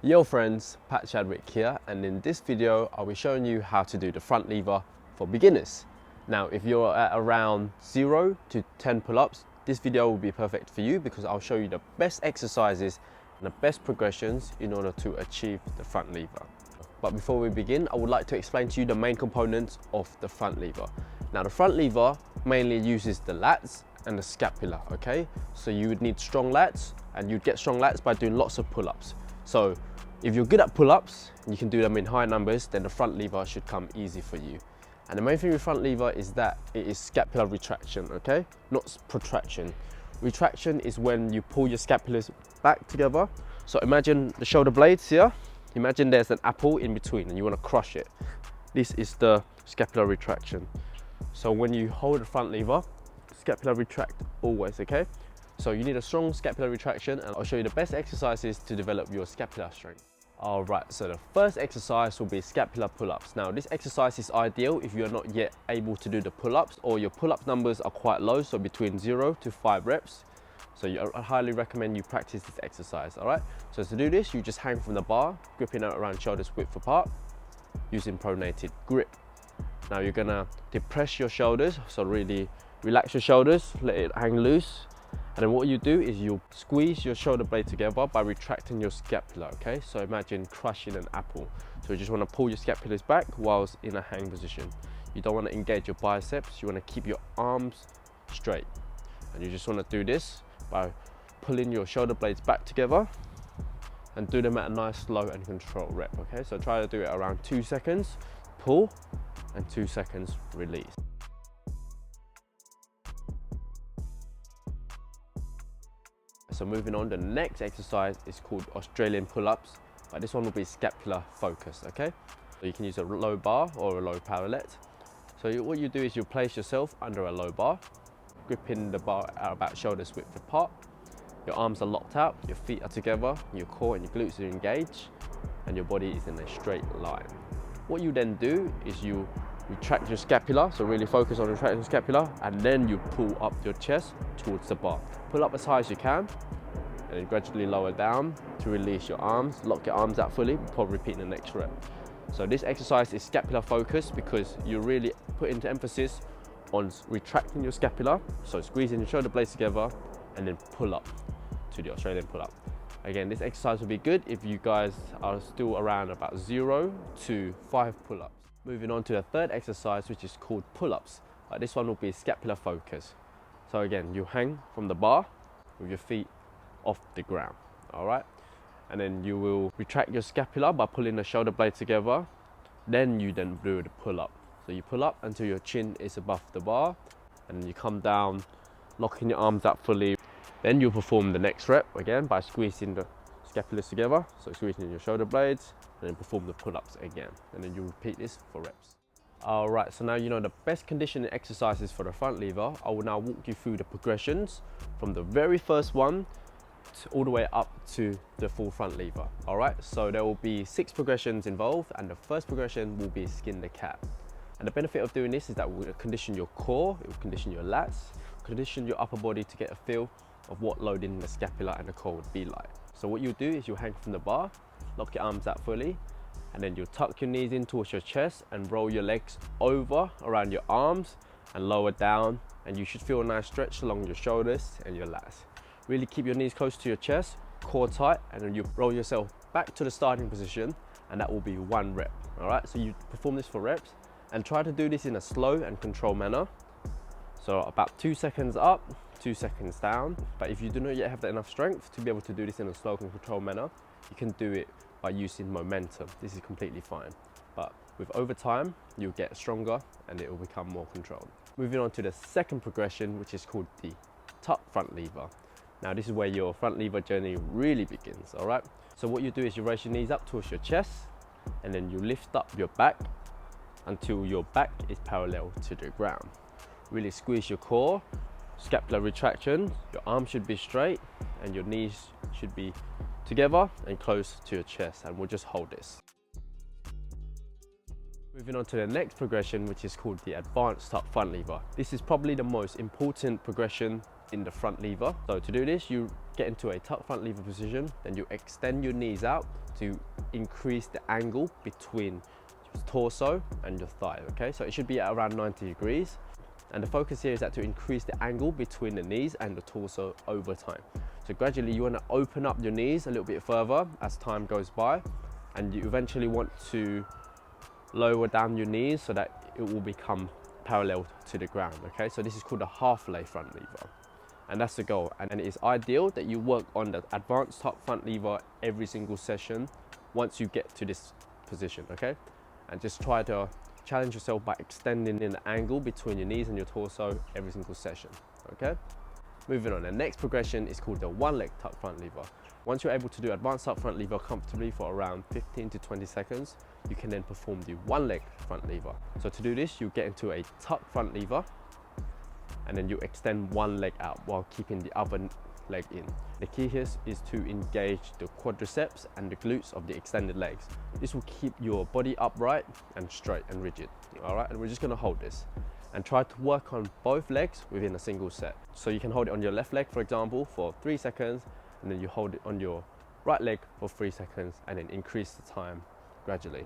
Yo friends, Pat Chadwick here, and in this video I'll be showing you how to do the front lever for beginners. Now if you're at around 0 to 10 pull-ups, this video will be perfect for you because I'll show you the best exercises and the best progressions in order to achieve the front lever. But before we begin, I would like to explain to you the main components of the front lever. Now the front lever mainly uses the lats and the scapula, okay? So you would need strong lats, and you'd get strong lats by doing lots of pull-ups. So if you're good at pull-ups, you can do them in high numbers, then the front lever should come easy for you. And the main thing with front lever is that it is scapular retraction, okay? Not protraction. Retraction is when you pull your scapulars back together. So imagine the shoulder blades here. Imagine there's an apple in between and you want to crush it. This is the scapular retraction. So when you hold the front lever, scapular retract always, okay? So you need a strong scapular retraction, and I'll show you the best exercises to develop your scapular strength. All right, so the first exercise will be scapular pull-ups. Now this exercise is ideal if you're not yet able to do the pull-ups or your pull-up numbers are quite low, so between 0 to 5 reps. So I highly recommend you practice this exercise, all right? So to do this, you just hang from the bar, gripping out around shoulders width apart, using pronated grip. Now you're gonna depress your shoulders, so really relax your shoulders, let it hang loose. And then what you do is you squeeze your shoulder blade together by retracting your scapula, okay? So imagine crushing an apple. So you just want to pull your scapulars back whilst in a hang position. You don't want to engage your biceps, you want to keep your arms straight. And you just want to do this by pulling your shoulder blades back together and do them at a nice slow and controlled rep, okay? So try to do it around 2 seconds, pull, and 2 seconds release. So moving on, the next exercise is called Australian pull-ups, but this one will be scapular focused, okay? So you can use a low bar or a low parallel. So what you do is you place yourself under a low bar, gripping the bar at about shoulders width apart. Your arms are locked out, your feet are together, your core and your glutes are engaged, and your body is in a straight line. What you then do is you retract your scapula, so really focus on retracting your scapula, and then you pull up your chest towards the bar. Pull up as high as you can, and then gradually lower down to release your arms. Lock your arms out fully before repeating the next rep. So this exercise is scapular focused because you're really putting emphasis on retracting your scapula, so squeezing your shoulder blades together, and then pull up to the Australian pull-up. Again, this exercise will be good if you guys are still around about 0 to 5 pull-ups. Moving on to the third exercise, which is called pull-ups. This one will be scapular focus. So again, you hang from the bar with your feet off the ground, all right? And then you will retract your scapula by pulling the shoulder blade together. Then you do the pull-up. So you pull up until your chin is above the bar, and then you come down, locking your arms out fully. Then you'll perform the next rep again by squeezing the scapulars together, so squeezing your shoulder blades, and then perform the pull-ups again. And then you repeat this for reps. All right, so now you know the best conditioning exercises for the front lever. I will now walk you through the progressions from the very first one all the way up to the full front lever. All right, so there will be 6 progressions involved, and the first progression will be skin the cat. And the benefit of doing this is that it will condition your core, it will condition your lats, condition your upper body to get a feel of what loading the scapula and the core would be like. So what you'll do is you'll hang from the bar, lock your arms out fully, and then you'll tuck your knees in towards your chest and roll your legs over around your arms and lower down, and you should feel a nice stretch along your shoulders and your lats. Really keep your knees close to your chest, core tight, and then you roll yourself back to the starting position, and that will be 1 rep. All right, so you perform this for reps and try to do this in a slow and controlled manner. So about 2 seconds up, 2 seconds down. But if you do not yet have enough strength to be able to do this in a slow and controlled manner, you can do it by using momentum. This is completely fine. But with over time, you'll get stronger and it will become more controlled. Moving on to the second progression, which is called the tuck front lever. Now this is where your front lever journey really begins, all right? So what you do is you raise your knees up towards your chest, and then you lift up your back until your back is parallel to the ground. Really squeeze your core, scapular retraction, your arms should be straight and your knees should be together and close to your chest, and we'll just hold this. Moving on to the next progression, which is called the advanced tuck front lever. This is probably the most important progression in the front lever. So to do this, you get into a tuck front lever position, then you extend your knees out to increase the angle between your torso and your thigh, okay? So it should be at around 90 degrees. And the focus here is that to increase the angle between the knees and the torso over time. So gradually you want to open up your knees a little bit further as time goes by, and you eventually want to lower down your knees so that it will become parallel to the ground, okay? So this is called a half lay front lever, and that's the goal. And it is ideal that you work on the advanced tuck front lever every single session once you get to this position, okay? And just try to challenge yourself by extending in the angle between your knees and your torso every single session, okay? Moving on, the next progression is called the one leg tuck front lever. Once you're able to do advanced tuck front lever comfortably for around 15 to 20 seconds, you can then perform the one leg front lever. So to do this, you get into a tuck front lever, and then you extend one leg out while keeping the other leg in. The key here is to engage the quadriceps and the glutes of the extended legs. This will keep your body upright and straight and rigid, all right? And we're just gonna hold this and try to work on both legs within a single set. So you can hold it on your left leg, for example, for 3 seconds, and then you hold it on your right leg for 3 seconds, and then increase the time gradually.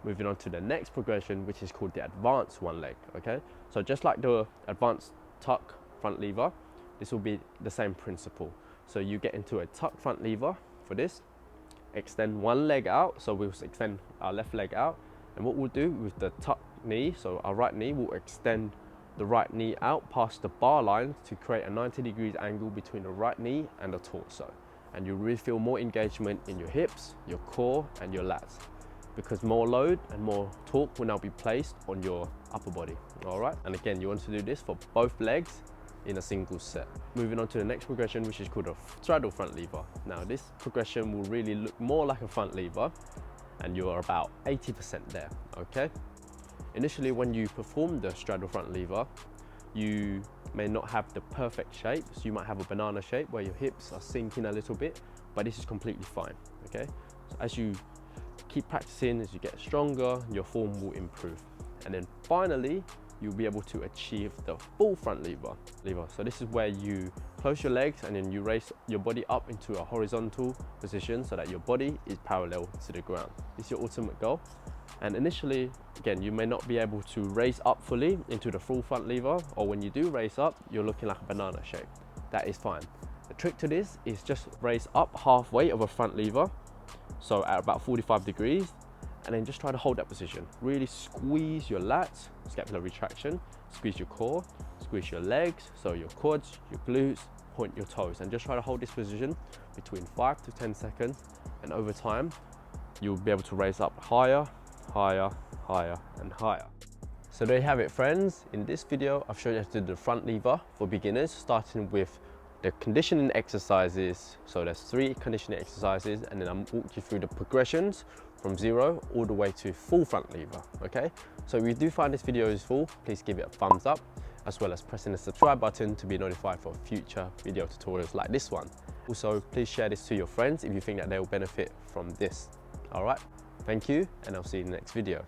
Moving on to the next progression, which is called the advanced one leg, okay? So just like the advanced tuck front lever, this will be the same principle. So you get into a tuck front lever for this, extend one leg out, so we'll extend our left leg out, and what we'll do with the tuck knee, so our right knee, will extend the right knee out past the bar line to create a 90 degrees angle between the right knee and the torso. And you really feel more engagement in your hips, your core, and your lats, because more load and more torque will now be placed on your upper body, all right? And again, you want to do this for both legs in a single set. Moving on to the next progression, which is called a straddle front lever. Now this progression will really look more like a front lever, and you're about 80% there, okay? Initially, when you perform the straddle front lever, you may not have the perfect shape, so you might have a banana shape where your hips are sinking a little bit, but this is completely fine, okay? So as you keep practicing, as you get stronger, your form will improve. And then finally, you'll be able to achieve the full front lever. So this is where you close your legs and then you raise your body up into a horizontal position so that your body is parallel to the ground. This is your ultimate goal. And initially, again, you may not be able to raise up fully into the full front lever, or when you do raise up, you're looking like a banana shape. That is fine. The trick to this is just raise up halfway of a front lever, so at about 45 degrees, and then just try to hold that position. Really squeeze your lats, scapular retraction, squeeze your core, squeeze your legs, so your quads, your glutes, point your toes, and just try to hold this position between 5 to 10 seconds, and over time, you'll be able to raise up higher, higher, higher, and higher. So there you have it, friends. In this video, I've shown you how to do the front lever for beginners, starting with the conditioning exercises. So there's 3 conditioning exercises, and then I'll walk you through the progressions from 0 all the way to full front lever, okay? So if you do find this video useful, please give it a thumbs up, as well as pressing the subscribe button to be notified for future video tutorials like this one. Also, please share this to your friends if you think that they will benefit from this, all right? Thank you, and I'll see you in the next video.